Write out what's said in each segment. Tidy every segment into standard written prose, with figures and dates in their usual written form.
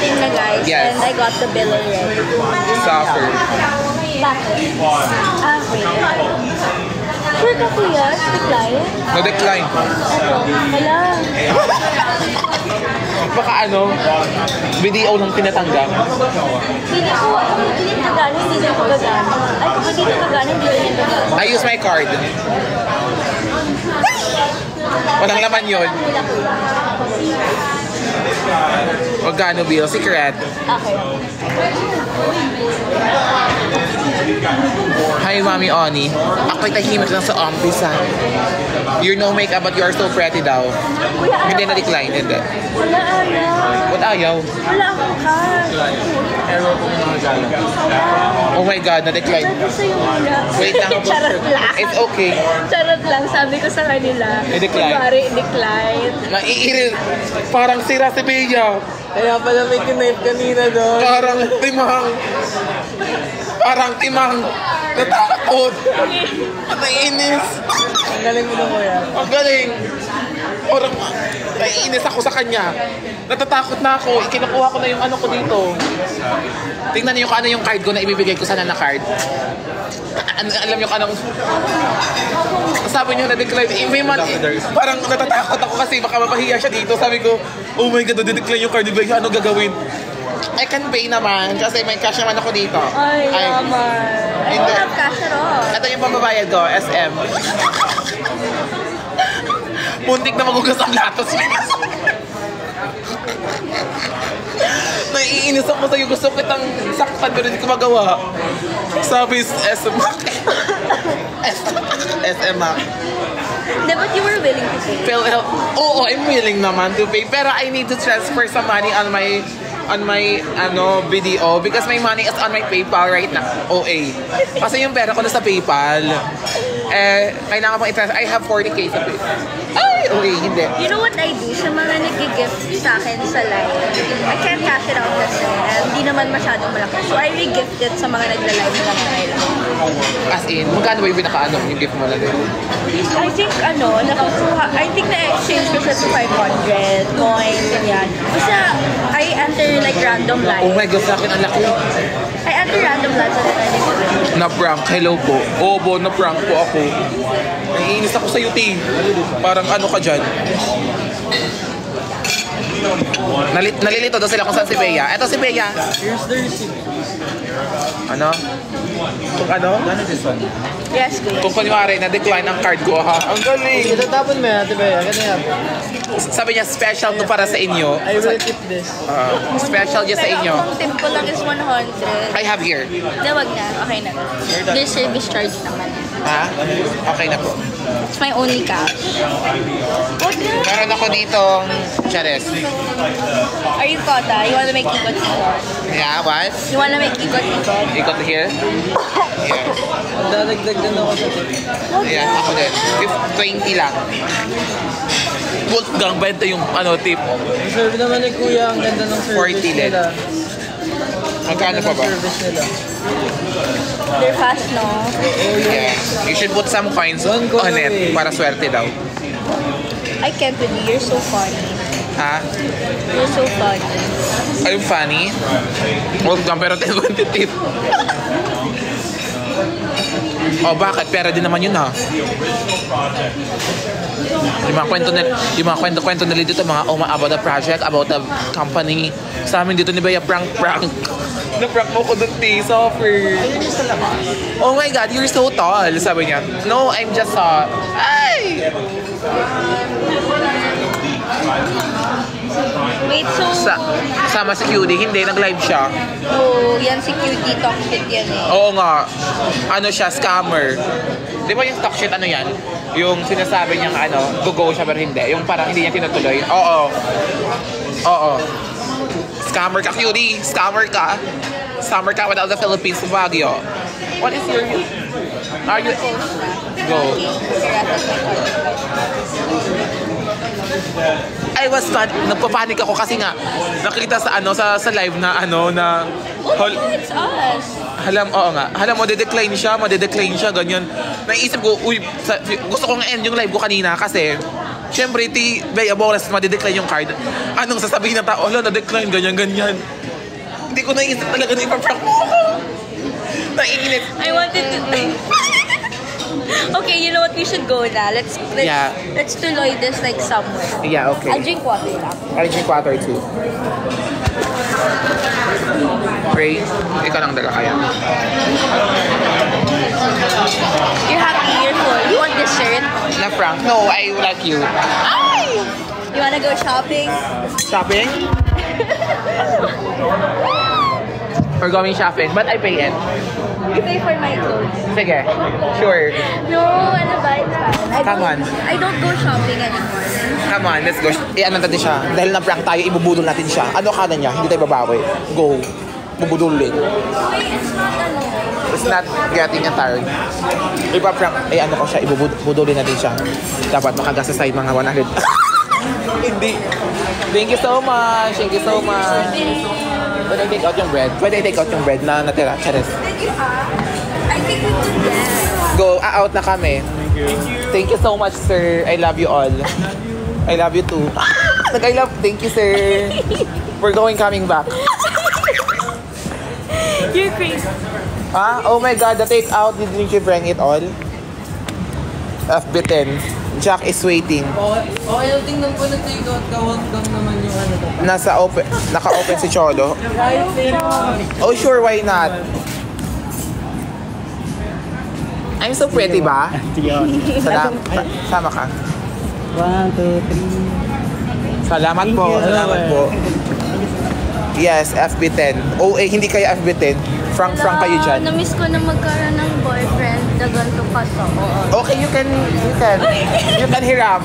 meeting na guys, Yes. and I got the bill already. Suffer. Bakit? Wait. Sure ka kuya? Decline? No-decline. Ito, wala. Baka ano, video lang tinatanggap. Hindi nagagana, hindi din ko gagana. Ay, kapag hindi nagagana, hindi din gagana. I use my card. Walang laman yun. Magkano bill? Secret. Okay. Hi, Mami Oni. Ako'y tahimik lang sa office, ha. You're no makeup but you're so pretty daw. Hindi na-decline, hindi. Wala ayaw. What ayaw? Wala akong cash. Oh my God, na-decline. Gusto yung wala. Wait lang. Charot lang. It's okay. Charot lang, sabi ko sa kanila. I-decline. Kunwari, decline. Naiiril. Parang sira si Bea. Kaya pala may knife kanina doon. Parang timang. Parang timang. Natakot. Naiinis. Ang galing mo na kuya. Ang galing. Parang naiinis ako sa kanya. Natatakot na ako. Ikinukuha ko na yung ano ko dito. Tingnan niyo kung ano yung card ko na ibibigay ko sana na card. Alam niyo kung anong... Sabi niyo na-decline. May man, parang natatakot ako kasi baka mapahiya siya dito. Sabi ko, oh my God, na-decline yung card. Ano gagawin? I can pay naman kasi may cash naman ako dito. Ay, naman. I don't have cash at all. Ito yung pambabayad ko, SM. Muntik na magugas ang latos. Naiinis ako sa'yo. Gusto kitang saktan pero hindi ko magawa. Sabi SM. SM Mac. Hindi, but you were willing to pay. Oo, I'm willing naman to pay. Pero I need to transfer some money on my ano video because my money is on my PayPal right now. OA. Kasi yung pera ko na sa PayPal. Kailangan mong i-transfer. I have 40K sa PayPal. Ay, OA, hindi. You know what I do? Sa mga nag-gift sa akin sa live, I can't cash it out kasi hindi naman masyadong malaki. So I re-gift it sa mga nagla-live lang na kailangan. As in, magkano ba yung pinaka-ano yung gift mo na din? I think na-exchange ko siya to 500 coins, ganyan. Basta, I enter like random live. Oh my God, sa akin ang laki. I enter random live sa nag Na-prank, hello po. Obo, na-prank po ako. Naiinis ako sa'yo, Ting. Parang ano ka dyan. Nalilito daw sila kung saan si Bea. Eto si Bea. Here's the receipt. Ano? Kung ano? Gano'n this one? Yes, please. Kung kunwari, na-decline ang card ko, ha? Ang galing. Itatapon mo yan, diba? Ganyan. Sabi niya, special to para sa inyo. I will keep this. Special niya sa inyo. Pero ang tip ko lang is 100. I have here. Hindi, wag na. Okay na. There's service charge naman. Ha? Okay na po. It's my only cash. Wag na. Meron ako ditong chares. Are you Kota? You wanna make ikot-ikot? Yeah, what? You wanna make ikot-ikot? Ikot here? Yes. Dadagdag din ako sa tip. Ayan, ako din. 20 lang. Wolfgang, benta yung ano, tip. Serve naman ni kuya, ang ganda ng service 40 din. nila. Magkano pa ba? Service nila. They're fast, no? Yeah. You should put some coins on it para swerte daw. I can't with you. You're so funny. Ha? You're so funny. Are you funny? Wolfgang, pero 10-20 tip. Oh, bakit? Pera din naman yun, ha? Yung mga kwento nila dito, mga about the project, about the company. Sa amin dito ni Bea, prank. Na-prank mo ko doon, Suffer. Oh my God, you're so tall, sabi niya. No, I'm just ay! Wait, so... Sama si QD, hindi, nag-live siya. Oh, yan si Cutie talk shit yan eh. Oo nga. Ano siya, scammer. Di ba yung talk shit, ano yan? Yung sinasabi niyang go siya pero hindi. Yung parang hindi niya tinutuloy. Oo. Scammer ka, QD. Scammer ka. Scammer ka without the Philippines, Baguio. What is your... Are you... Go. I was nagpapanik ako kasi nga nakita sa live na It's us. Halam mo, de-decline siya, ganyan. Naisip ko, gusto kong end yung live ko kanina kasi Siyempre, Bay, abores, madidecline yung card. Anong sasabihin ng tao? Hala, na-decline, ganyan. Hindi ko naisip talaga na ipaprank mo ako. Naiinit. I wanted to do. Okay, you know what? We should go na. Let's tuloy this like somewhere. Yeah, okay. I'll drink water lang. I'll drink water too. Ray, ikaw lang dala kaya. You're happy, you're full. You want this shirt? Na prank? No, I like you. Ay! You wanna go shopping? Shopping? We're going shopping, but I pay it. You pay for my clothes. Sige, sure. No, ano ba? It's fine. Come on. I don't go shopping anymore. Come on, let's go. Ano natin siya? Dahil na-prank tayo, ibubudol natin siya. Ano akala niya? Hindi tayo babawi. Go. Bubudulin. Wait, it's not ano. It's not getting tired. Ipa-prank, ano ko siya, ibubudulin natin siya. Dapat makagasa sa mga 100. Hindi. Thank you so much. Thank you so much. Pwede I take out yung bread? Pwede I take out yung bread na natira? Charis. I think we could get. Go, out na kami. Thank you so much, sir. I love you all. I love you too. Thank you, sir. We're coming back. You're crazy. Oh my God, the take out. Didn't you bring it all? FB10. Jack is waiting. Okay, tingnan ko na take out. Kawag lang naman yung ano. Naka-open si Cholo. Oh sure, why not? I'm so pretty ba? Sama ka. 1, 2, 3. Salamat po. Yes, FB10. Hindi kayo FB10. Frank kayo dyan. Na-miss ko na magkaroon ng boyfriend na ganito kaso. Okay, you can hiram.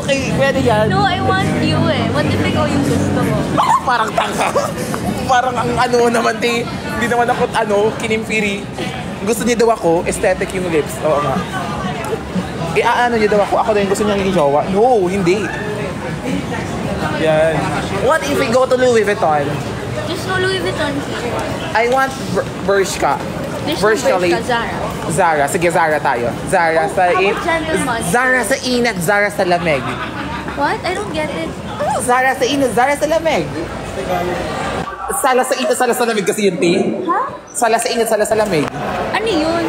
Okay, pwede yan. No, I want you eh. What if ikaw yung gusto mo? Parang tanga. Parang ang naman hindi naman ako kinimpiri. Gusto niya daw ako, aesthetic yung lips. Oo nga. Niya daw ako din gusto niya naging jowa. No, hindi. Yan. What if we go to Louis Vuitton? Just go Louis Vuitton here. I want Bershka. Bershka, Zara. Zara. Sige, Zara tayo. Zara sa Zara sa inat, Zara sa lamig. What? I don't get it. Zara sa inat, Zara sa lamig. Sala sa inat, sala sa lamig kasi yun, T. Ha? Sala sa inat, sala sa lamig. Ano yun?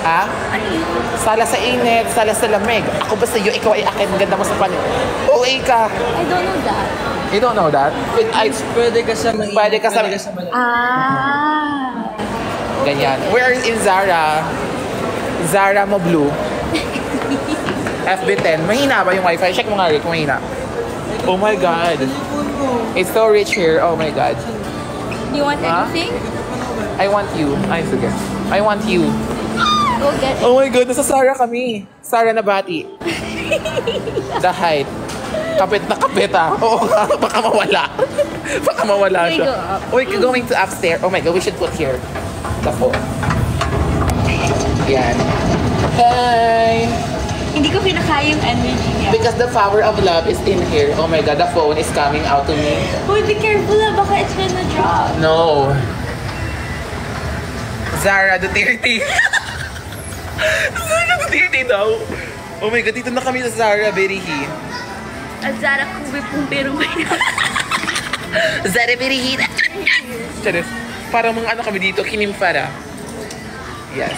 Ha? Ano yun? Sala sa init, sala sa lamig. Ako ba sa'yo, ikaw ay akin, ganda mo sa panin. Okay ka. I don't know that. You don't know that? Pwede ka sa mainit. Pwede ka sa... Ah. Ganyan. We're in Zara. Zara mo blue. FB10. Mahina ba yung wifi? Check mo nga, Rick. Mahina. Oh my God. It's so rich here. Oh my God. Do you want anything? I want you. Ay, sige. I want you. Go get it. Oh my God, nasa Zara kami. Zara na bati. The height. Kapit na kapit Oo, baka mawala. Baka mawala siya. We're going to upstairs. Oh my God, we should put here the phone. Yan. Hi! Hindi ko kinakaya yung energy niya. Because the power of love is in here. Oh my God, the phone is coming out to me. Uy, be careful baka it's gonna drop. No. Zara Duterte. Zara Duterte daw. Oh my God, dito na kami sa Zara Berihi. At Zara Kubi Pumpero. Zara Berihi. Charis. Parang mga kami dito, Kinimpara. Yes.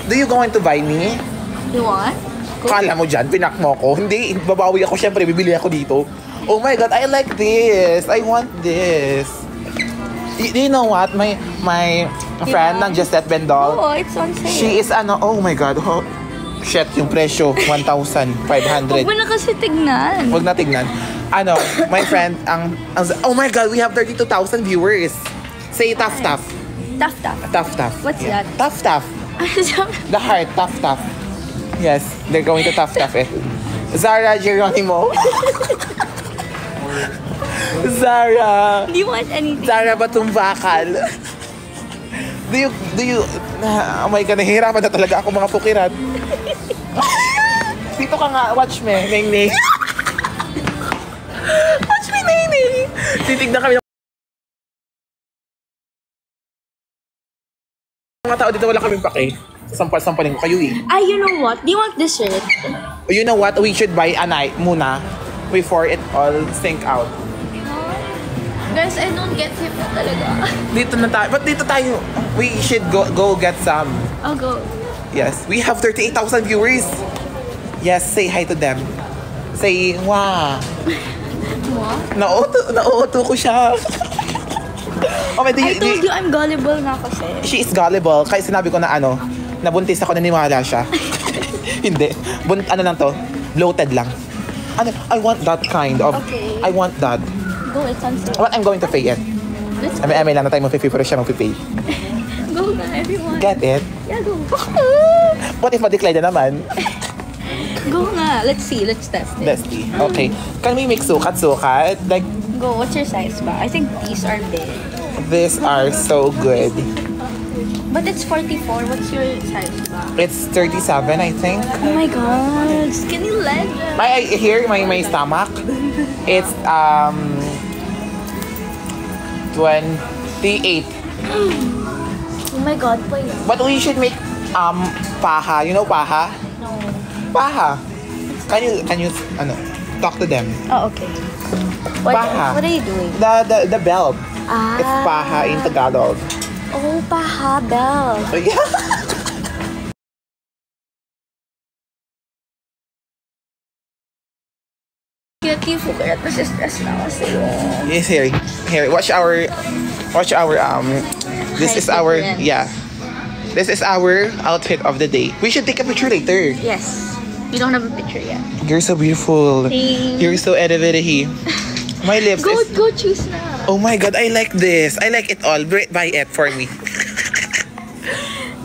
Do you going to buy me? You want? Kala mo dyan, pinak mo ko. Hindi, babawi ako. Siyempre, bibili ako dito. Oh my God, I like this. I want this. Do you know what? My friend ng Justette Bendol. Oh, it's on sale. She is oh my God. Oh, shit, yung presyo, 1,500. Huwag mo na kasi tignan. Huwag na tignan. My friend, oh my God, we have 32,000 viewers. Say tough. Tough. Tough. What's that? Tough. The heart, tough. Yes, they're going to tough eh. Zara Geronimo. Zara. Do you want anything? Zara Batumbakal. Do you, oh my God, nahihirapan na talaga ako mga pukiran. Dito ka nga, watch me, Neng. Watch me, Neng. Titignan kami ng mga tao dito wala kaming pake. Sampal-sampalin ko kayo eh. You know what? Do you want dessert? You know what? We should buy a night muna before it all sink out. Guys, I don't get him na talaga. Dito na tayo. But dito tayo. We should go get some. I'll go. Yes. We have 38,000 viewers. Yes, say hi to them. Say, wow. What? Nauuto ko siya. Oh, I told you I'm gullible na kasi. She is gullible. Kaya sinabi ko na nabuntis ako, naniniwala siya. Hindi. Ano lang to? Bloated lang. I want that kind of... Okay. I want that. Go, it's on sale. But I'm going to pay it. Let's go. May lang na tayo mag-pay pero siya mag-pay. Go na, everyone. Get it? Yeah, go. What if ma-decline na naman? Go nga. Let's see. Let's test it. Let's see. Okay. Can we make sukat-sukat? Like, Go. What's your size ba? I think these are big. these are so good. But it's 44. What's your size ba? It's 37, I think. Oh my god. Skinny legend. My stomach. It's 28. Oh my god, pa yan. But we should make paha. You know paha? No. Paha. Can you talk to them? Oh, okay. Paha. What are you doing? The belt. Ah. It's paha in Tagalog. Oh, paha bell. So yeah. Cute yung fukarat. Nasi-stress na kasi yung... Yes, here. Watch our this is our This is our outfit of the day. We should take a picture later. Yes. We don't have a picture yet. You're so beautiful. Thanks. You're so elevated. My lips is... Go choose na. Oh my god, I like this. I like it all. Buy it for me.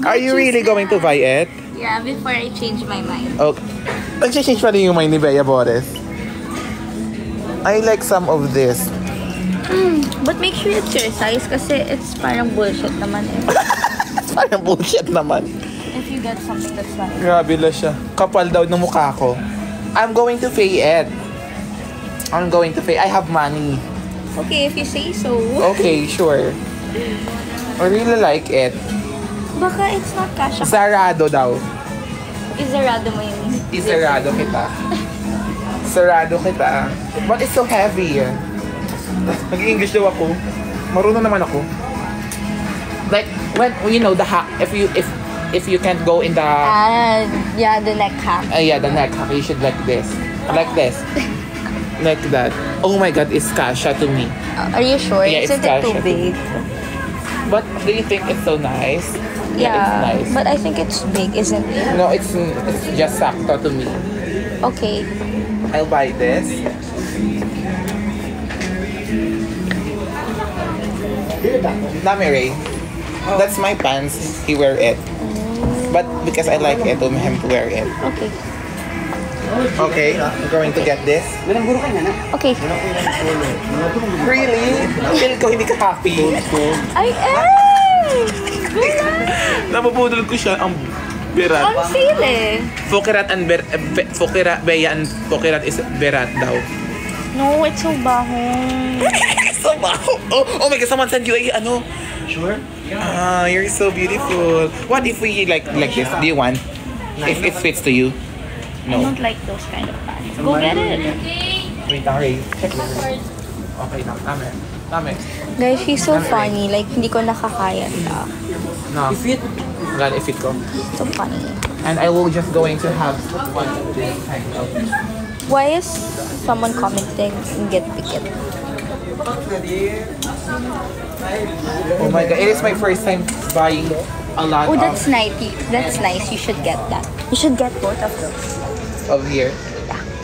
Are you really going to buy it? Yeah, before I change my mind. Okay. Nag-change pa rin yung mind ni Bea Boris. I like some of this. But make sure it's your size kasi it's parang bullshit naman eh. Parang bullshit naman. If you get something that's not... Grabe la siya. Kapal daw ng mukha ko. I'm going to pay it. I have money. Okay, if you say so. Okay, sure. I really like it. Baka it's not cash. Sarado daw. Isarado mo yun. Isarado kita. Sarado kita. But it's so heavy. Nag-English daw ako. Marunong naman ako. Like, when, you know, the hack, if you can't go in the... Yeah, the neck hack. Yeah, the neck hack, you should like this. Like this. Like that. Oh my god, it's kasha to me. Are you sure? Yeah, it's Isn't it too kasha. big? But do you think it's so nice? Yeah, it's nice. but I think it's big, isn't it? No, it's just sakto to me. Okay. I'll buy this. Dami Ray. That's my pants. He wear it. But because I like it, him to wear it. Okay. Okay, I'm going to get this. Okay. Really? Feel ko hindi ka happy. I am! Napupudol ko siya ang berat. Ang sile. Fukirat and Fukirat, Bea and Fukirat is berat daw. No, it's so baho. So baho. Oh my god, someone sent you a Sure? You're so beautiful. What if we like this? Do you want? If it fits to you? I No. don't like those kind of pants. Go get it. Wait lang, Ray. Check lang. Okay lang. Tama. Guys, she's so funny. Like, hindi ko nakakaya siya. No. If it? Gan, if it ko. So funny. And I will just going to have one of this kind of... Why is someone commenting and get picket? Oh my god, it is my first time buying a lot Oh, that's nice. That's nice. You should get that. You should get both of those. of here.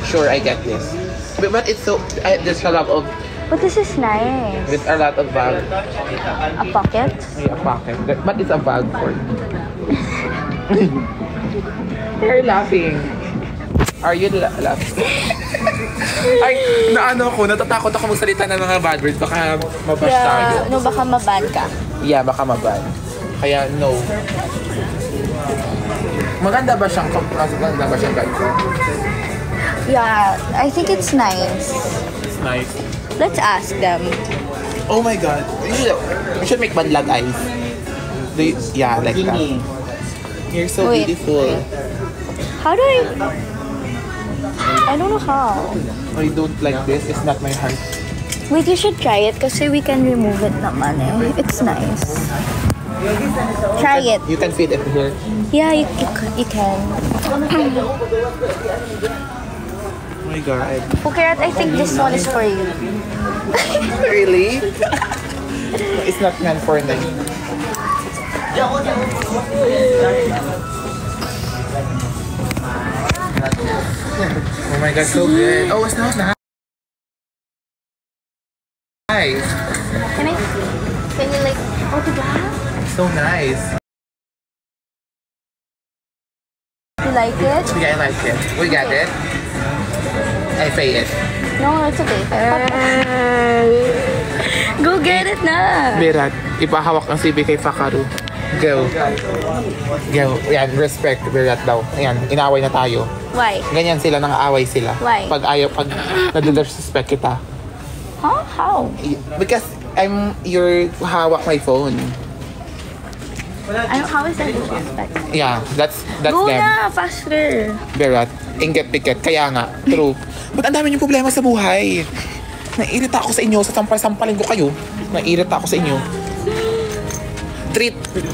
Sure, I get this. But it's so... there's a lot of... But this is nice. With a lot of bag. A pocket? Yeah, a pocket. But it's a bag for... You're laughing. Are you laughing? Ay, natatakot ako magsalita ng mga bad words. Baka mabash tayo. Yeah, no, baka maban ka. Yeah, baka maban. Kaya, no. Maganda ba siyang bag? Yeah, I think it's nice. It's nice. Let's ask them. Oh my god. We should make banlag eyes. Yeah, like that. You're so Wait. beautiful. How do I don't know how. I don't like this. It's not my heart. Wait, you should try it kasi we can remove it naman eh. It's nice. Try it. You can fit it here. Yeah, you can. Oh my god. Pukirat, I think this one is for you. Really? It's not meant for me. Oh my god, so good. Oh, it smells nice. Can you like, oh, diba? So nice. You like it? Yeah, I like it. We got it. I pay it. No, it's okay. Go get it na! Berat, ipahawak ang CB kay Fakaru. Go. Go. Yan, respect. Berat daw. Ayan, inaway na tayo. Why? Ganyan sila, nang-aaway sila. Why? Pag nadidisrespect kita. Huh? How? Because I'm your hawak my phone. How is that disrespect? Yeah, that's Go them. na! Faster! Berat, inget piket. Kaya nga, true. Ba't ang dami niyong problema sa buhay? Nairita ako sa inyo, sa sampal-sampalin ko kayo. Nairita ako sa inyo.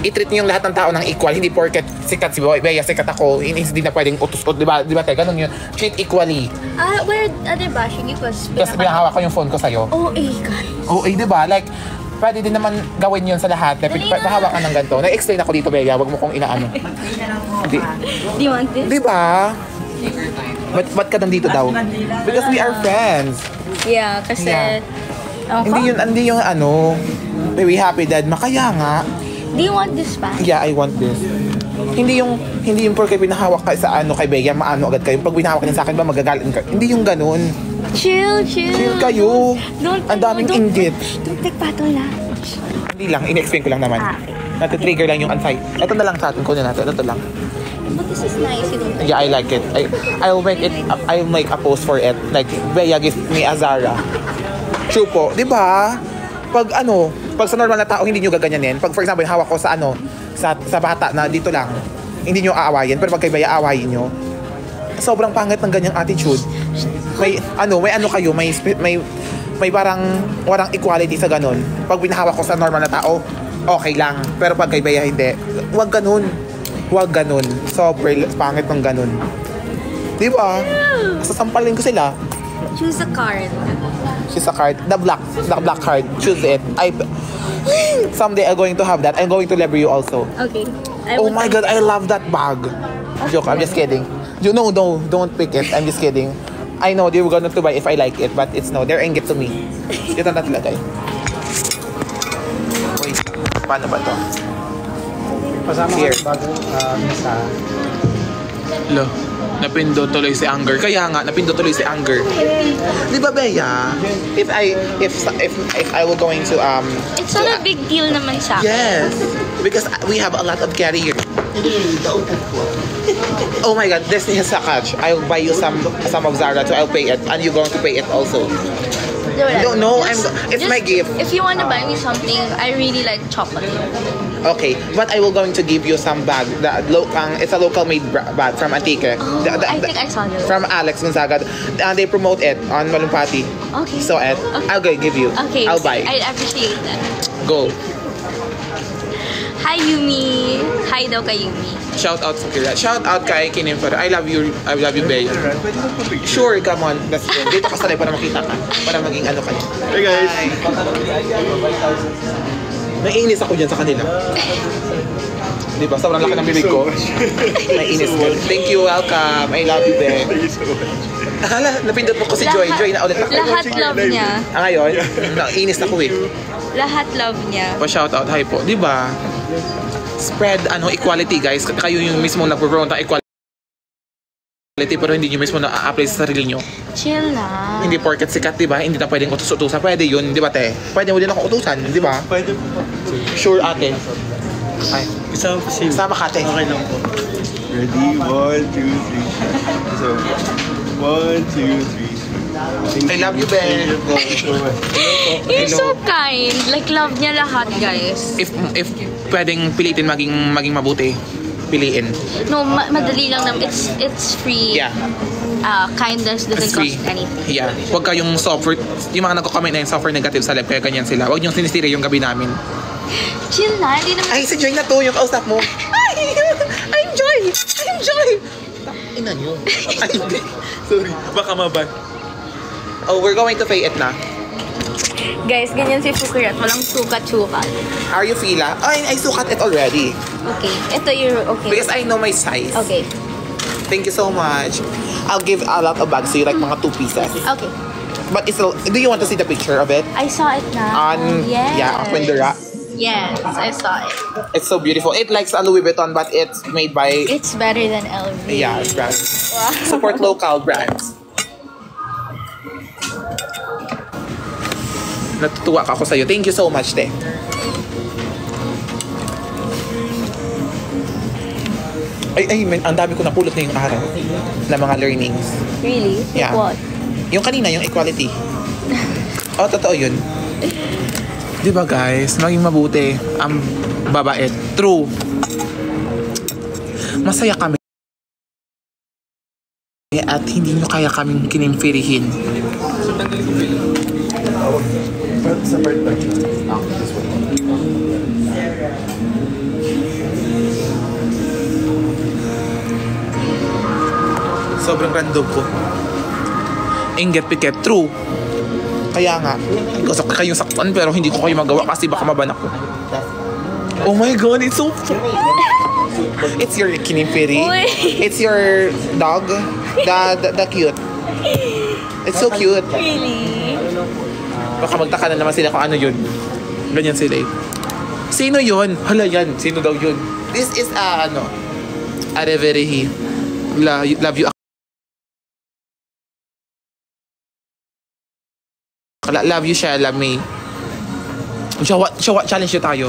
I-treat niyo yung lahat ng tao ng equal. Hindi porket sikat si Bea, sikat ako. Hindi na pwedeng utos. Di ba, te? Ganun yun. Treat equally. Where other bashing you was Tapos pinahawak ko yung phone ko sa'yo. Oh, God. Oo, di ba? Like, pwede din naman gawin yun sa lahat. Pahawak ka ng ganito. Na-explain ako dito, Bea. Huwag mo kong inaano. Do you want this? Di ba? Ba't ka nandito daw? Because we are friends. Yeah, kasi... Yeah. Okay. Hindi yung ano, very happy dad. Makaya nga. Do you want this pa? Yeah, I want this. Hindi yung porque pinahawak ka sa ano kay Bea, maano agad kayo. Pag pinahawak niya sa akin ba magagalit ka? Hindi yung ganun. Chill. Chill kayo. Ang daming inggit. Don't take patol na. Hindi lang, in-explain ko lang naman. Okay. Nati-trigger lang yung anxiety. Ito na lang sa atin, kunin natin. Ito lang. But this is nice, you know. Yeah, I like it. I'll make a post for it. Like, Bea gives me a Zara. True po. Di ba? Pag sa normal na tao, hindi nyo gaganyanin. Pag for example, hawak ko sa sa bata na dito lang, hindi nyo aawayin. Pero pag kay Bea, aawayin nyo. Sobrang pangit ng ganyang attitude. May kayo, may parang walang equality sa ganun. Pag binahawak ko sa normal na tao, okay lang. Pero pag kay Bea, hindi. Huwag ganun. Sobrang pangit ng ganun. Di ba? Sasampalin ko sila. Choose a card. She's a card. The black card. Choose it. Someday I'm going to have that. I'm going to lever you also. Okay. Oh my god, I love that bag. Joke, I'm just kidding. No, don't pick it. I'm just kidding. I know they were going to buy if I like it, but it's no. They're inggit to me. Dito na tilagay. Wait, paano ba to? Pasama Here. ka bago sa... Lo, napindot tuloy si Anger. Kaya nga, napindot tuloy si Anger. Di ba, Bea? If I will going to It's not a big deal naman sa akin. yes, because we have a lot of carrier. Oh my god, this is a catch. I'll buy you some of Zara too. I'll pay it, and you're going to pay it also. No, it's my gift. If you want to buy me something, I really like chocolate. Okay, but I will going to give you some bag. It's a local made bag from Antique. I think I saw this. From Alex Gonzaga. They promote it on Malumpati. Okay. So I'll give you. Okay. I'll buy. I appreciate that. Go. Hi, Yumi. Hi daw kay Yumi. Shout out sa Kira. Shout out kay Kinim for I love you, Bea. Sure, come on. That's good. Dito ka sanay para makita ka. Para maging ano ka. Hey guys! Naiinis ako dyan sa kanila. Di ba? Sobrang laki ng bibig ko. Naiinis ko. Thank you, welcome. I love you, Bea. Thank you so much. Hala, napindot mo ko si Joy. Joy na ulit ako. Lahat love niya. Ngayon, naiinis ako eh. Lahat love niya. Pa-shout out, hi po. Di ba? Spread equality, guys. Kayo yung mismo nagpo-promote ng equality pero hindi nyo mismo na-apply sa sarili nyo. Chill na. Hindi porket sikat, di ba? Hindi na pwedeng utos-utusan. Pwede yun, di ba, te? Pwede mo din ako utusan, di ba? Pwede po. Sure, ate. Ay, Isama po siya. sama ka, te. Okay lang po. Ready? 1, 2, 3. So, 1, 2, 3. I love you, Ben. You're so kind. Like, love niya lahat, guys. If pwedeng pilitin maging mabuti, piliin. No, madali lang naman. It's free. Yeah. Kindness doesn't It's free. cost anything. Yeah. Huwag kayong suffer. Yung mga nagko-comment na yung suffer negative sa live, kaya ganyan sila. Huwag niyong sinisira yung gabi namin. Chill na, hindi naman. Ay, si Joy na to, yung kausap mo. Ay, I'm Joy! I'm Joy! Ina niyo. Ay, hindi. Sorry. Baka maban. Oh, we're going to pay it na. Guys, ganyan si Fukurat. Walang sukat-sukat. Are you Fila? Ay, I sukat it already. Okay. Ito yung okay. Because I know my size. Okay. Thank you so much. I'll give a lot of bags so you like mga 2 pieces. Okay. But it's still, do you want to see the picture of it? I saw it na. Yes. Yeah, Aquindura. Yes, I saw it. It's so beautiful. It likes a Louis Vuitton, but it's made by... It's better than LV. Yeah, it's brand. Wow. Support local brands. Natutuwa ako sa'yo. Thank you so much, te. Ay, ang dami ko napulot na yung araw na mga learnings. Really? Yeah. What? Yung kanina, yung equality. Oh, totoo yun. Diba guys, maging mabuti ang babae. True. Masaya kami. At hindi nyo kaya kaming kinimfirihin. Sa part ba? Sobrang random ko. Inget piket, true. Kaya nga, gusto ko kayong saktan pero hindi ko kayo magawa kasi baka maban ako. Oh my god, it's so It's your kinipiri. It's your dog. The cute. It's so cute. Really? Baka magtaka na naman sila kung ano yun. Ganyan sila eh. Sino yun? Hala yan. Sino daw yun? This is a Reverie. Love you. Love you, Shella May. Challenge nyo tayo.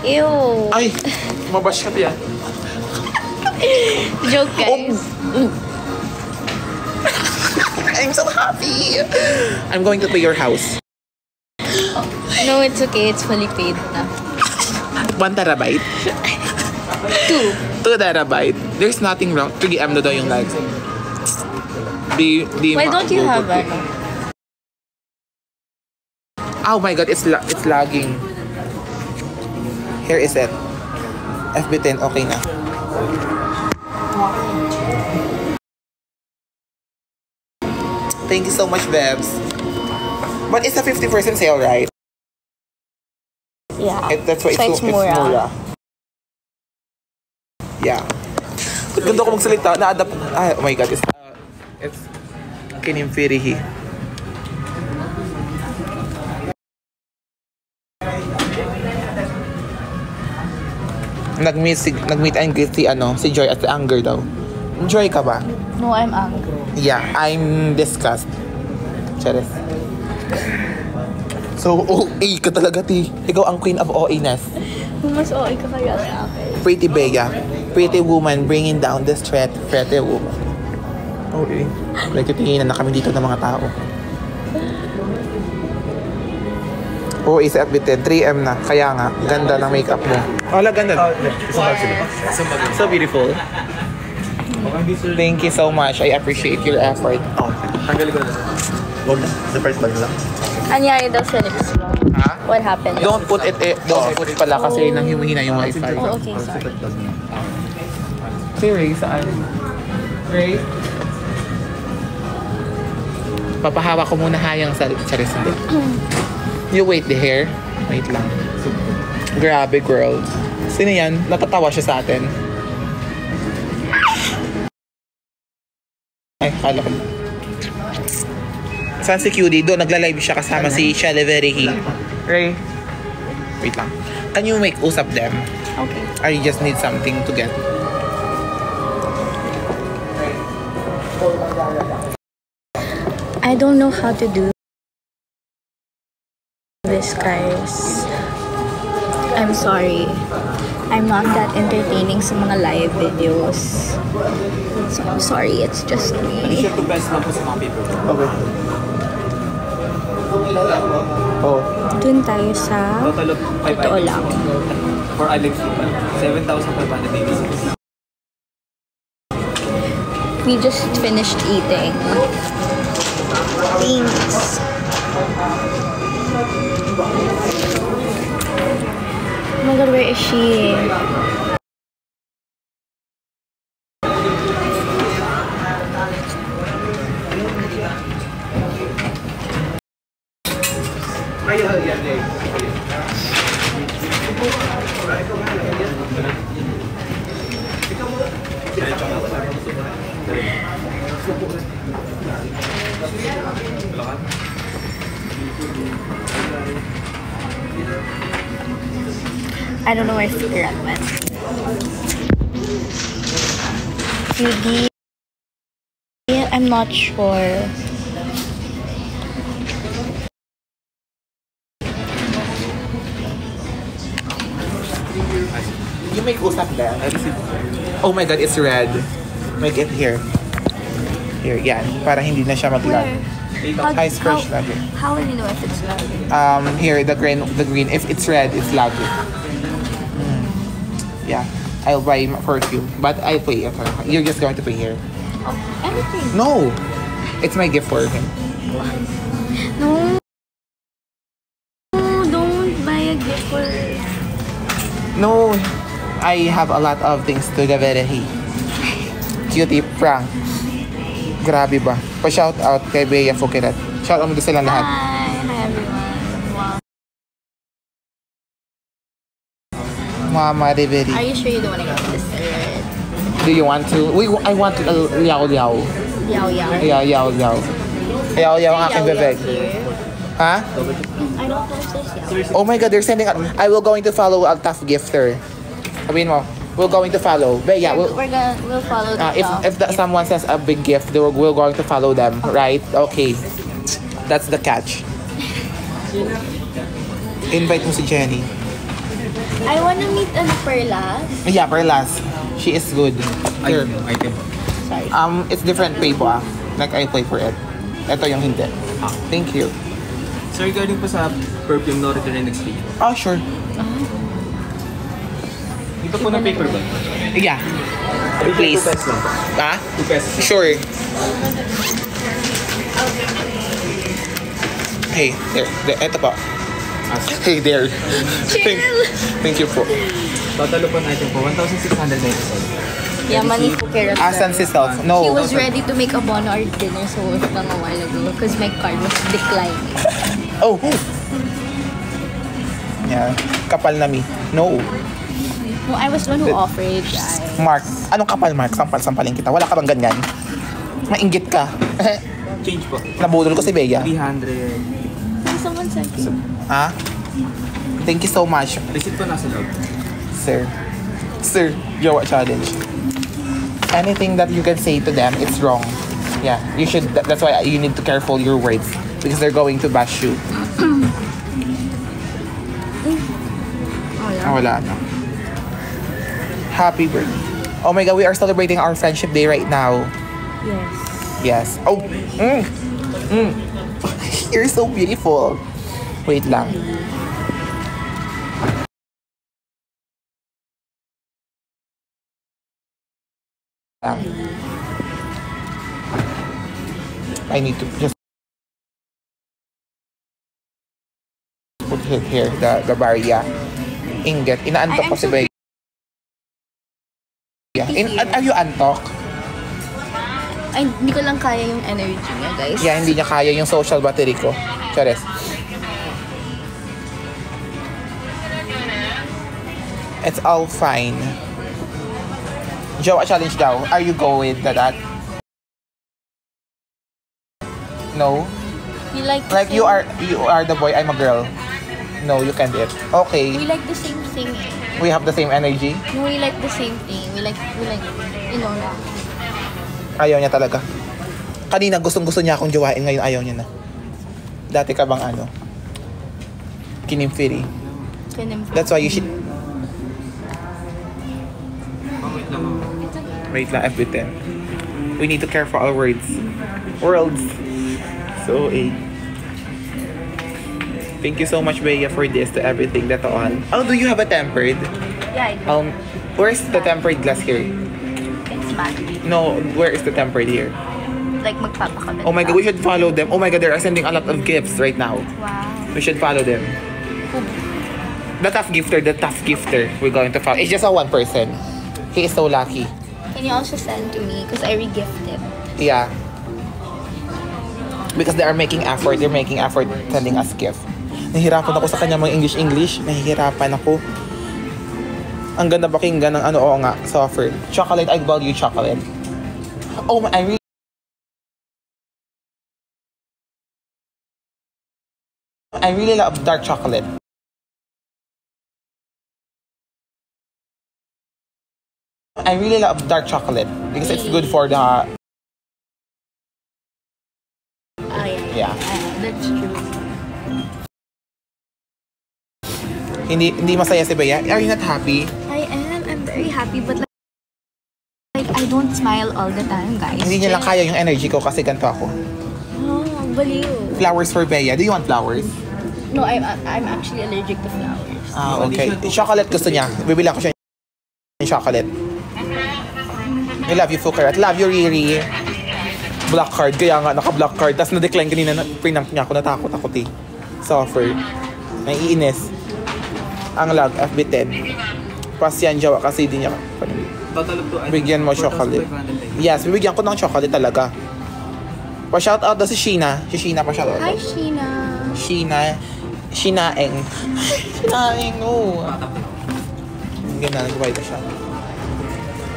Ew. Ay, mabash ka yan. Joke, guys. I'm so happy. I'm going to pay your house. No, it's okay. It's fully paid na. 1 terabyte? 2. 2 terabyte? There's nothing wrong. 3M na daw yung likes. Why don't you have ano? Oh my god, it's lagging. Here is it. FB10, okay na. Thank you so much, Bebs. But it's a 50% sale, right? Yeah. That's why So it's mura. Yeah. Ganda ko magsalita. Na-adapt. Oh my god, it's kinimfirihi. Nag-meet and greet si Joy at Anger daw. Joy ka ba? No, I'm angry. Yeah, I'm disgust. Charis. So, OA ka talaga, ti. Ikaw ang queen of OA-ness. Mas okay ka kaya sa akin. Pretty Bea. Pretty woman bringing down this threat. Pretty woman. OA. Nagtitinginan na kami dito ng mga tao. OA sa FB10. 3M na. Kaya nga, ganda ng makeup mo. Wala, ganda. So beautiful. Thank you so much. I appreciate your effort. Tanggalin ko na. Huwag na. The first bag lang. Anyari daw sa lips mo. Ha? What happened? Don't put it pala kasi nang humihina yung wifi. Oh, okay, sorry. Si Ray, saan? Ray? Papahawa ko muna hayang sa charis. You wait the hair. Wait lang. Grabe, girl. Sino yan? Natatawa siya sa atin. Ay, kala ko. Saan si QD? Doon, nagla-live siya kasama si Shella Verihi. Ray? Wait lang. Can you make usap them? Okay. I just need something to get. I don't know how to do this, guys. I'm sorry. I'm not that entertaining sa mga live videos. So I'm sorry, it's just me. Share to best lang po sa mga people. Okay. Oh. Dun tayo sa Total of 5 totoo items lang. for Alex Lipa. 7,586. We just finished eating. Thanks. Oh my god, where is she? I don't know where Spirit went. Maybe I'm not sure. You make usap there. Oh my god, it's red. Make it here. Here, yan. Para hindi na siya mag-lag. High scratch lagi. How will you know if it's red? Here, the green. If it's red, it's lagi. Yeah. I'll buy perfume. But I'll pay. You're just going to pay here. Oh, anything. No! It's my gift for him. No. Don't buy a gift for... No! I have a lot of things to give it. Cutie prank. Grabe ba? Pa-shout out kay Bea Fukirat. Shout out mo silang lahat. Hi everyone. Wow. Mama Riveri. Are you sure you don't want to go to the spirit? Do you want to? I want liao liao. Yao yao. Yeah, liao liao. Liao liao ang aking bebek. Ha? I don't know if there's yao. Oh my god, they're sending out. I will going to follow a tough gifter. Sabihin mo, we're going to follow. Bea, We'll follow the if someone says a big gift, we're going to follow them, right? Okay. That's the catch. Invite mo si Jenny. I wanna meet Perlas. Yeah, Perlas. She is good. Here. Item. Sorry. It's different pay po ah. Like I pay for it. Ito yung hindi. Thank you. So regarding po sa perfume, no return and exchange. Oh, sure. Ito po na paper ba? Yeah. Please. 2 pesos lang po. Ah? 2 pesos. Sure. Hey, there. Ito po. Hey there. Thank you po. Total po na item po, 1,697. Yeah, money for Kara. Asan si Self? He No. was ready to make a bono or dinner so lang a while ago because my card was declining. Oh. Yeah. Kapal na mi. No. No, I was the one who offered. Mark. Anong kapal, Mark? Sampal-sampalin kita. Wala ka bang ganyan? Mainggit ka. Change po. Nabudol ko si Bea. 300. Someone sent you. Ha? Thank you so much, Receipt po nasa loob. sir. Sir, Jowa Challenge. Anything that you can say to them, it's wrong. Yeah, you should. That's why you need to careful your words because they're going to bash you. Ah, wala na. Happy birthday. Oh my god, we are celebrating our friendship day right now. Yes. Yes. Oh. You're so beautiful. Wait lang. I need to just put it here, the barya. Inget. Inaantok ko si Bea. Are you antok? Ay, hindi ko lang kaya yung energy niya, guys. Yeah, hindi niya kaya yung social battery ko. Chares. It's all fine. Joe, a challenge daw. Are you going to that? No? We like the Like same, you are the boy, I'm a girl. No, you can't it. We Okay. like the same thing. Eh. We have the same energy. No, we like the same thing. We like, you know. Ayaw niya talaga. Kanina gustong-gusto niya akong jowain, ngayon ayaw niya na. Dati ka bang ano? Kinimfiri. Synonym. That's why you should... Wait lang, FB10. We need to care for our words. Worlds. So, thank you so much, Bea, for this, to everything, that on. Oh, do you have a tempered? Yeah, I do. Where's the tempered glass here? It's matte. No, where is the tempered here? Like magpapakabit. Oh my God, we should follow them. Oh my God, they are sending a lot of gifts right now. Wow. We should follow them. The tough gifter, we're going to follow. It's just a one person. He is so lucky. Can you also send to me? Because I re-gifted. Yeah. Because they are making effort. They're making effort sending us gift. Nahihirapan ako sa kanya mga English. Nahihirapan ako. Ang ganda pakinggan ng ano, oo nga, software. Chocolate, I value chocolate. Oh, I really love dark chocolate. I really love dark chocolate because it's good for the... Oh, Yeah. That's true. Hindi masaya si Bea. Are you not happy? I am. I'm very happy, but like I don't smile all the time, guys. Hindi niya lang kaya yung energy ko kasi ganito ako. Oh, baliw. Flowers for Bea. Do you want flowers? No, I'm actually allergic to flowers. Ah, okay. Chocolate gusto niya. Bibilang ko siya ng chocolate. I love you, Fukarat. Love you, Riri. Black card. Kaya nga, naka-black card. Tapos na-decline kanina. Pinang niya ako. Natakot ako, eh. Suffer. Naiinis. Ang lag, FB10. Pas yan, jawa. Kasi di niya. Bigyan mo chocolate. Yes, bibigyan ko ng chocolate talaga. Pa-shoutout daw si Sheena. Si Sheena pa-shoutout. Hi, Sheena. Shinaeng. Shinaeng, oh. Ganyan, nag-white na siya.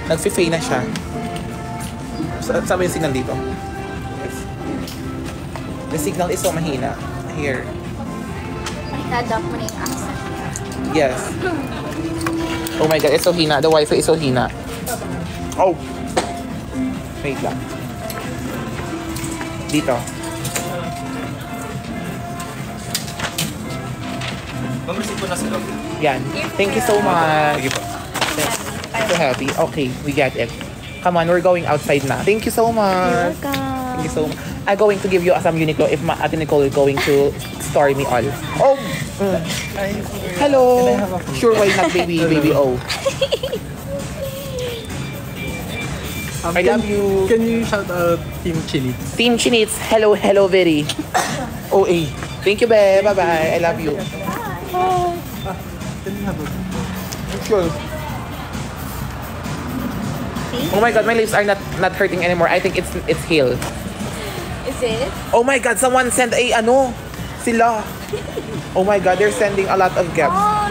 Nag-fey na siya. Sabi yung signal dito. The signal is so mahina. Here. Tadap mo na yung accent. Yes. Oh my God, it's so hina. The Wi-Fi is so hina. Oh! Wait lang. Dito. Mamasip po na sila. Yan. Thank you so much. Sige po. So happy. Okay, we get it. Come on, we're going outside na. Thank you so much. Welcome. Thank you so much. I'm going to give you some Uniqlo if Ate Nicole is going to story me all. Oh! Hello! Sure, why not, baby? Baby, oh. I love you. Can you shout out Team Chili? Team Chinits, hello, very. Oh, eh. Thank you, babe. Bye-bye. I love you. Can you have a... Sure. Oh my God, my lips are not hurting anymore. I think it's healed. Is it? Oh my God, someone sent sila. Oh my God, they're sending a lot of gifts. Oh,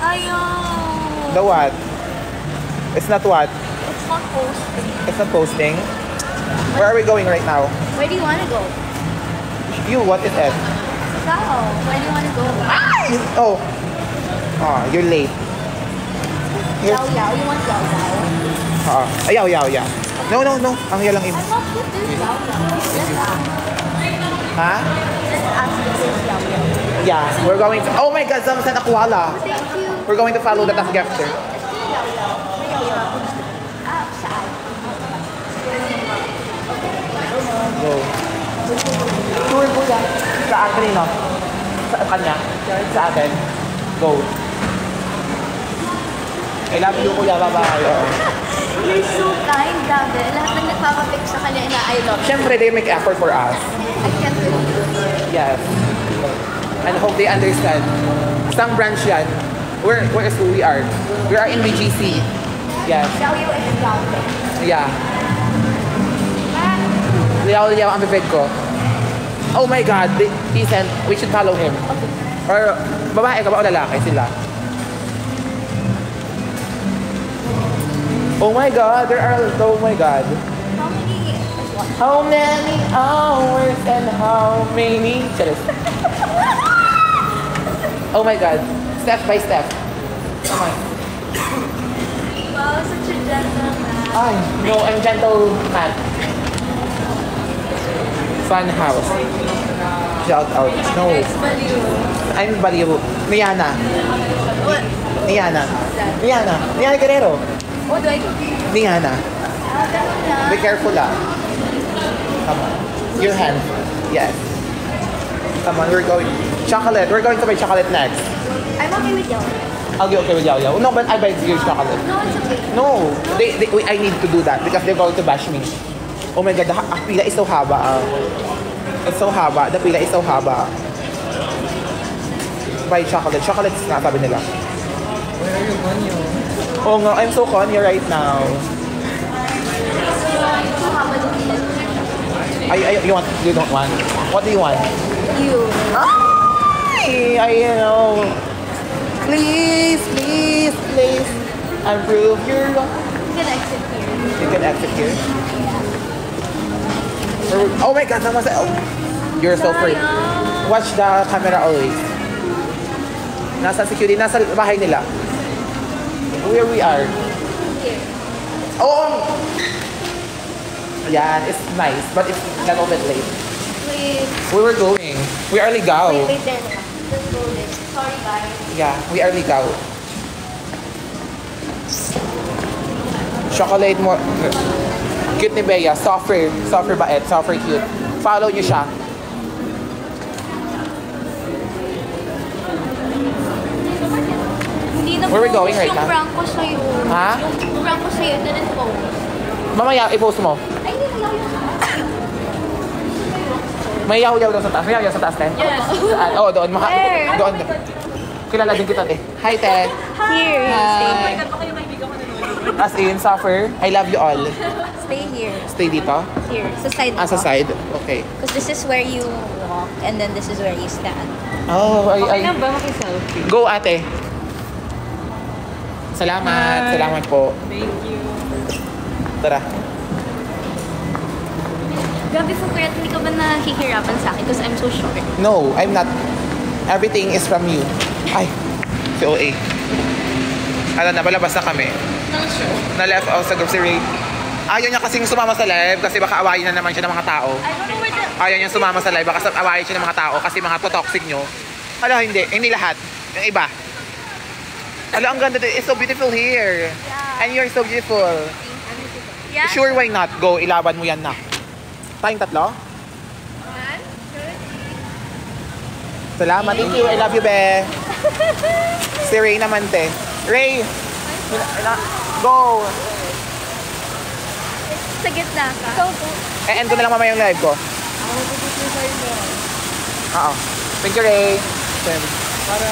ayaw. The what? It's not what? It's not posting. It's not posting. Where are we going right now? Where do you want to go? You, what is it? Ikaw, where do you want to go? Oh. Oh, you're late. Yao Yao, you want Yao Yao? Ayaw. No. Ang yalang I'm not with this Yao Yao. Let's ask. Ha? Let's ask this Yao Yao. Yeah, we're going to... Oh my God, someone sent a koala. Thank you. We're going to follow the task gifter. Yao Yao. Yao Yao. Saan? Go. Sure, kuya. Sa akin, no? Sa kanya? Sa akin. Go. I love you, kuya. Bye-bye. You're so kind, grabe. Lahat ng nagpapapick sa kanya na I love you. Siyempre, they make effort for us. I can't believe it. Yes. And hope they understand. Isang branch yan. Where is who we are? We are in BGC. Yes. Yao Yao is grounded. Yeah. Liyaw ang bibig ko. Oh my God, he sent, we should follow him. Or, babae ka ba o lalaki sila? Oh my God, oh my God. How many? How many hours and how many... Charis. Oh my God, step by step. Come on. Wow, such a gentleman. Ay, no, I'm gentleman. Fun house. Shout out. No. Baliw. I'm Baliw. Mayana. What? Niana. Niana. Niana Guerrero. What do I do? Niana. Ganun na. Be careful ah. Come on. Your hand. Yes. Come on, we're going. Chocolate. We're going to buy chocolate next. I'm okay with you. I'll be okay with Yao Yao. No, but I buy your chocolate. No, it's okay. No. I need to do that because they're going to bash me. Oh my God, the pila is so haba. It's so haba. The pila is so haba. Buy chocolate. Chocolate is na, sabi nila. Where are you going? Oh no, I'm so conny right now. You don't want? What do you want? You. I know. Please, please, please. Improve your... You can exit here. You can exit here. Oh my God, someone said, oh. You're so free. Watch the camera always. Nasa security, nasa bahay nila. Where we are. Here. Oh! Yeah, it's nice, but it's a little bit late. Wait. We were going. We are ligaw. Wait there. Let's go this. Sorry, guys. Yeah, we are ligaw. Chocolate mo. Cute ni Bea. Softer. Softer bait. Softer cute. Follow niyo siya. Hindi na Where we going post right yung now? prank ko sa'yo. Ha? Yung prank ko sa'yo, didn't post. Mamaya, i-post mo. Ay, hindi na yun. May yaw-yaw daw sa taas. May yaw-yaw sa taas, te? Yes. Saan? Oo, doon. Where? Doon. Kilala din kita, te. Hi, te. Here, you Hi. As in, suffer. I love you all. stay here. Stay dito? Here, sa side Ah, sa ko. side? Okay. Because this is where you walk, and then this is where you stand. Oh, Okay ay. lang ba makiselfie? Go, ate. Salamat. Hi. Salamat po. Thank you. Tara. Grabe po, Kuya, hindi ka ba nahihirapan sa akin because I'm so short? No, I'm not. Everything is from you. Ay, si OA. Ano na, palabas na kami. Na-left out sa group si Ray. Ayaw niya kasing sumama sa live kasi baka awayin na naman siya ng mga tao. I don't know where the... Ayaw niya sumama sa live baka awayin siya ng mga tao kasi mga to-toxic nyo. Hala, hindi. Hindi lahat. Yung iba. Hala, ang ganda. It's so beautiful here. Yeah. And you're so beautiful. Yeah? Sure, why not? Go, ilaban mo yan na. Tayong tatlo? Salamat. Thank you. I love you, be. Si Ray naman, te. Ray! Go! Sa gitna ka. So, End ko na lang mamaya yung live ko. Oo. Thank you, Ray. Para...